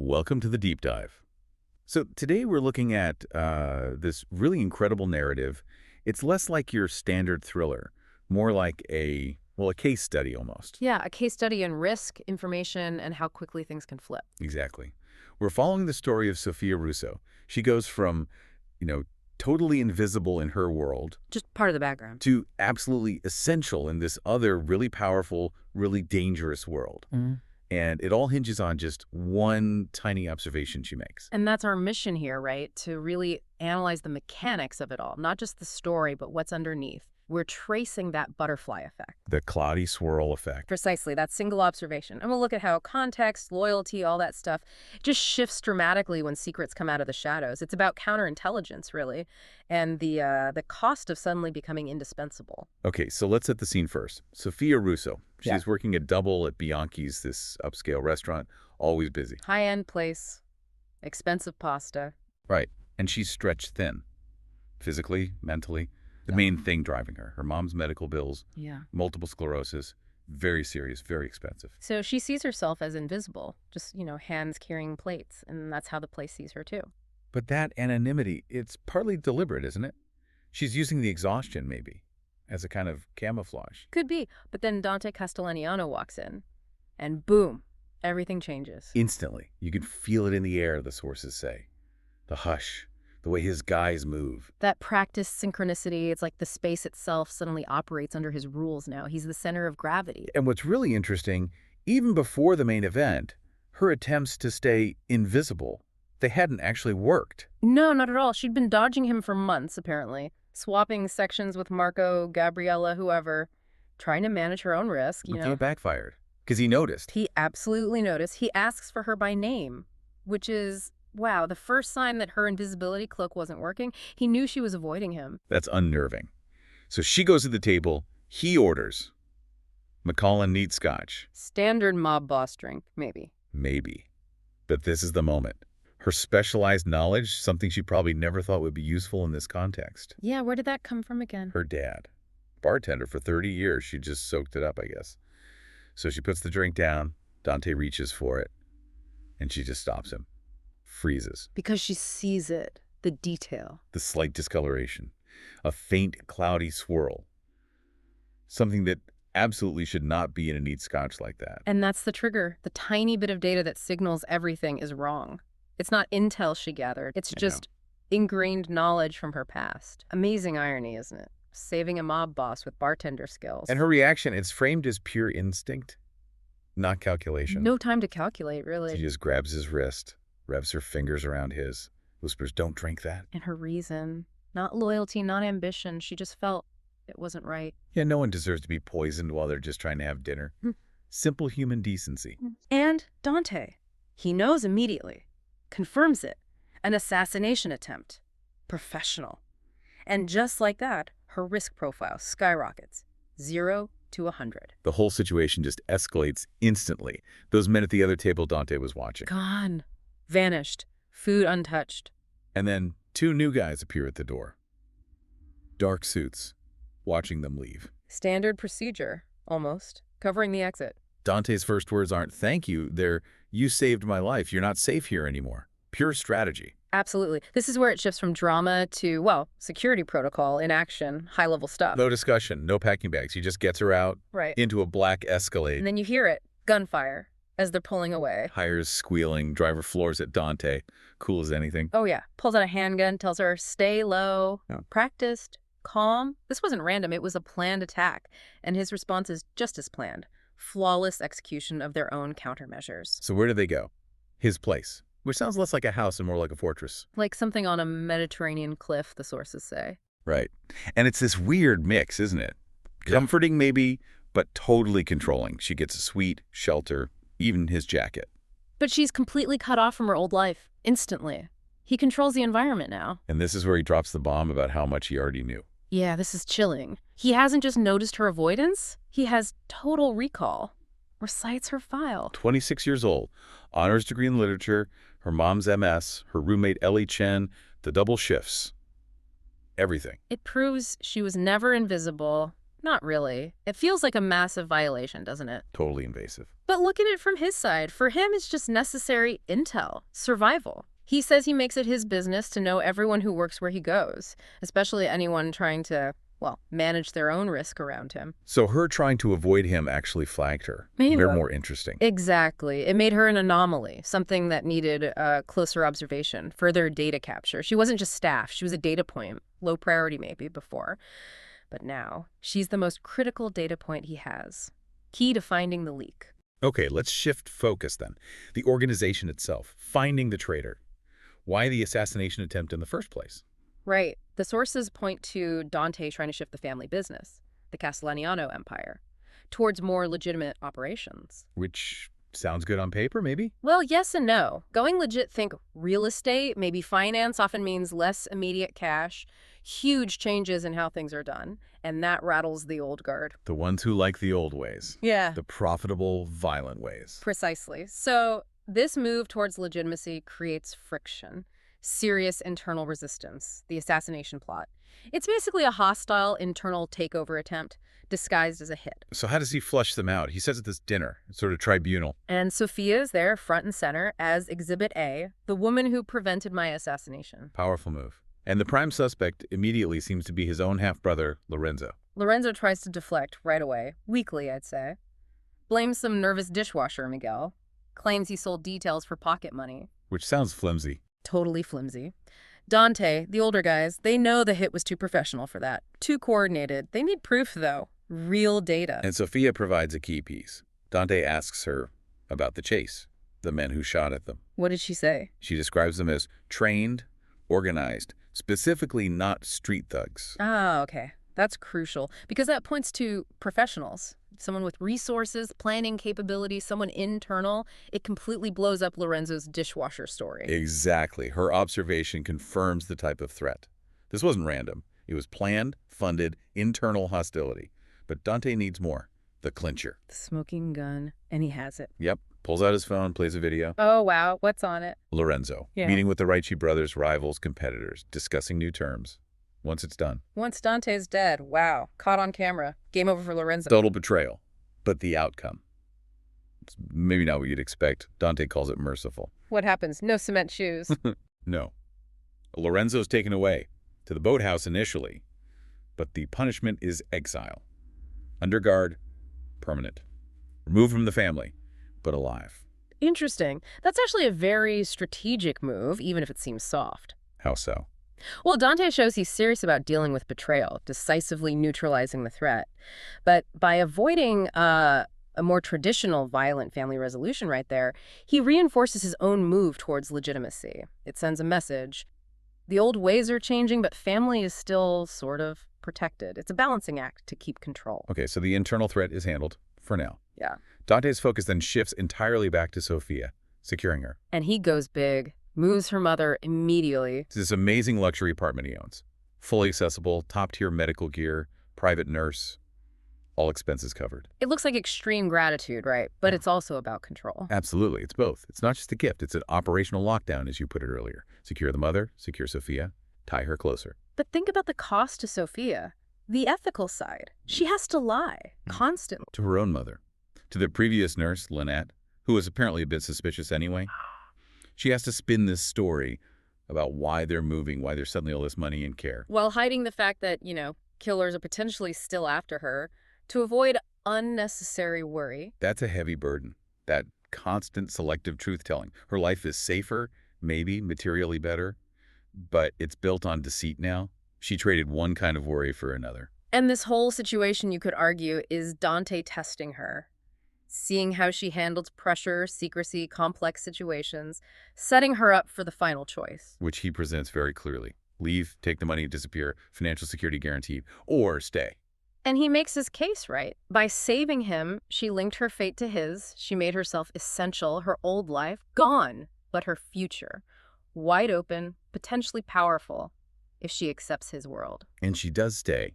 Welcome to the deep dive. So today we're looking at this really incredible narrative. It's less like your standard thriller, more like a case study almost. Yeah, a case study in risk, information, and how quickly things can flip. Exactly. We're following the story of Sophia Russo. She goes from, totally invisible in her world Just part of the background. to absolutely essential in this other really powerful, really dangerous world. And it all hinges on just one tiny observation she makes. And that's our mission here, right? To really analyze the mechanics of it all, not just the story, but what's underneath. We're tracing that butterfly effect. The cloudy swirl effect. Precisely, that single observation. And we'll look at how context, loyalty, all that stuff just shifts dramatically when secrets come out of the shadows. It's about counterintelligence, really, and the cost of suddenly becoming indispensable. Okay, so let's set the scene first. Sophia Russo. Yeah. She's working a double at Bianchi's, this upscale restaurant, always busy. High-end place, expensive pasta. Right. And she's stretched thin. Physically, mentally. The Yeah. main thing driving her mom's medical bills, Yeah. multiple sclerosis, very serious, very expensive. So she sees herself as invisible, just, hands carrying plates, and that's how the place sees her too. But that anonymity, it's partly deliberate, isn't it? She's using the exhaustion, maybe, as a kind of camouflage. Could be, but then Dante Castellaniano walks in, and boom, everything changes. Instantly. You can feel it in the air, the sources say. The hush, the way his guys move. That practiced synchronicity, it's like the space itself suddenly operates under his rules now. He's the center of gravity. And what's really interesting, even before the main event, her attempts to stay invisible, they hadn't actually worked. No, not at all. She'd been dodging him for months, apparently, swapping sections with Marco, Gabriella, whoever, trying to manage her own risk, But then it backfired, because he noticed. He absolutely noticed. He asks for her by name, which is, wow, the first sign that her invisibility cloak wasn't working. He knew she was avoiding him. That's unnerving. So she goes to the table, he orders. Macallan needs scotch. Standard mob boss drink, maybe. Maybe. But this is the moment. Her specialized knowledge, something she probably never thought would be useful in this context. Yeah, where did that come from again? Her dad. Bartender for 30 years. She just soaked it up, I guess. So she puts the drink down. Dante reaches for it. And she just stops him. Freezes. Because she sees it, the detail. The slight discoloration. A faint, cloudy swirl. Something that absolutely should not be in a neat scotch like that. And that's the trigger. The tiny bit of data that signals everything is wrong. It's not intel she gathered. It's just ingrained knowledge from her past. Amazing irony, isn't it? Saving a mob boss with bartender skills. And her reaction, it's framed as pure instinct, not calculation. No time to calculate, really. She just grabs his wrist, revs her fingers around his, whispers, "Don't drink that." And her reason. Not loyalty, not ambition. She just felt it wasn't right. Yeah, no one deserves to be poisoned while they're just trying to have dinner. Simple human decency. And Dante. He knows immediately. Confirms it. An assassination attempt. Professional. And just like that, her risk profile skyrockets. 0 to 100. The whole situation just escalates instantly. Those men at the other table Dante was watching. Gone. Vanished. Food untouched. And then 2 new guys appear at the door. Dark suits, watching them leave. Standard procedure, almost. Covering the exit. Dante's first words aren't "thank you," they're "you saved my life, you're not safe here anymore." Pure strategy. Absolutely. This is where it shifts from drama to, well, security protocol in action, high-level stuff. No discussion, no packing bags. He just gets her out Right. into a black Escalade. And then you hear it, gunfire, as they're pulling away. Tires squealing, driver floors at Dante. Cool as anything. Oh, yeah. Pulls out a handgun, tells her, stay low. Yeah. Practiced. Calm. This wasn't random. It was a planned attack. And his response is just as planned. Flawless execution of their own countermeasures. So where do they go? His place, which sounds less like a house and more like a fortress. Like something on a Mediterranean cliff, the sources say. Right. And it's this weird mix, isn't it? Comforting maybe, but totally controlling. She gets a suite, shelter, even his jacket. But she's completely cut off from her old life, instantly. He controls the environment now. And this is where he drops the bomb about how much he already knew. Yeah, this is chilling. He hasn't just noticed her avoidance, he has total recall. Recites her file. 26 years old, honors degree in literature, her mom's MS, her roommate Ellie Chen, the double shifts. Everything. It proves she was never invisible, Not really. It feels like a massive violation, doesn't it? Totally invasive. But look at it from his side. For him, it's just necessary intel, survival. He says he makes it his business to know everyone who works where he goes, especially anyone trying to, well, manage their own risk around him. So her trying to avoid him actually flagged her. Maybe. They're more interesting. Exactly. It made her an anomaly, something that needed closer observation, further data capture. She wasn't just staff. She was a data point, low priority maybe before. But now, she's the most critical data point he has. Key to finding the leak. Okay, let's shift focus then. The organization itself, finding the traitor. Why the assassination attempt in the first place? Right. The sources point to Dante trying to shift the family business, the Castellaniano empire, towards more legitimate operations. Which sounds good on paper, maybe? Well, yes and no. Going legit, think real estate, maybe finance often means less immediate cash, huge changes in how things are done, and that rattles the old guard. The ones who like the old ways. Yeah. The profitable, violent ways. Precisely. So this move towards legitimacy creates friction, serious internal resistance, the assassination plot. It's basically a hostile internal takeover attempt disguised as a hit. So how does he flush them out? He says at this dinner, sort of tribunal. And Sophia is there front and center as Exhibit A, the woman who prevented my assassination. Powerful move. And the prime suspect immediately seems to be his own half-brother, Lorenzo. Lorenzo tries to deflect right away, weakly I'd say. Blames some nervous dishwasher, Miguel. Claims he sold details for pocket money. Which sounds flimsy. Totally flimsy. Dante, the older guys, they know the hit was too professional for that. Too coordinated. They need proof, though. Real data. And Sophia provides a key piece. Dante asks her about the chase, the men who shot at them. What did she say? She describes them as trained, organized, specifically not street thugs. Ah, okay. That's crucial, because that points to professionals. Someone with resources, planning capabilities, someone internal. It completely blows up Lorenzo's dishwasher story. Exactly. Her observation confirms the type of threat. This wasn't random. It was planned, funded, internal hostility. But Dante needs more. The clincher. The smoking gun, and he has it. Yep. Pulls out his phone, plays a video. Oh, wow. What's on it? Lorenzo. Yeah. Meeting with the Ricci brothers, rivals, competitors, discussing new terms. Once it's done. Once Dante's dead. Wow. Caught on camera. Game over for Lorenzo. Total betrayal. But the outcome. It's maybe not what you'd expect. Dante calls it merciful. What happens? No cement shoes. No. Lorenzo's taken away. To the boathouse initially. But the punishment is exile. Under guard. Permanent. Removed from the family. But alive. Interesting. That's actually a very strategic move, even if it seems soft. How so? Well, Dante shows he's serious about dealing with betrayal, decisively neutralizing the threat. But by avoiding a more traditional violent family resolution right there, he reinforces his own move towards legitimacy. It sends a message. The old ways are changing, but family is still sort of protected. It's a balancing act to keep control. Okay, so the internal threat is handled for now. Yeah. Dante's focus then shifts entirely back to Sophia, securing her. And he goes big. Moves her mother immediately. It's this amazing luxury apartment he owns. Fully accessible, top-tier medical gear, private nurse, all expenses covered. It looks like extreme gratitude, right? But it's also about control. Absolutely, it's both. It's not just a gift, it's an operational lockdown, as you put it earlier. Secure the mother, secure Sophia, tie her closer. But think about the cost to Sophia. The ethical side. She has to lie, constantly. To her own mother. To the previous nurse, Lynette, who was apparently a bit suspicious anyway. She has to spin this story about why they're moving, why there's suddenly all this money and care. While hiding the fact that, killers are potentially still after her, to avoid unnecessary worry. That's a heavy burden. That constant selective truth-telling. Her life is safer, maybe materially better, but it's built on deceit now. She traded one kind of worry for another. And this whole situation, you could argue, is Dante testing her. Seeing how she handles pressure, secrecy, complex situations, setting her up for the final choice. Which he presents very clearly. Leave, take the money, disappear, financial security guaranteed, or stay. And he makes his case right. By saving him, she linked her fate to his. She made herself essential, her old life gone, but her future. Wide open, potentially powerful, if she accepts his world. And she does stay.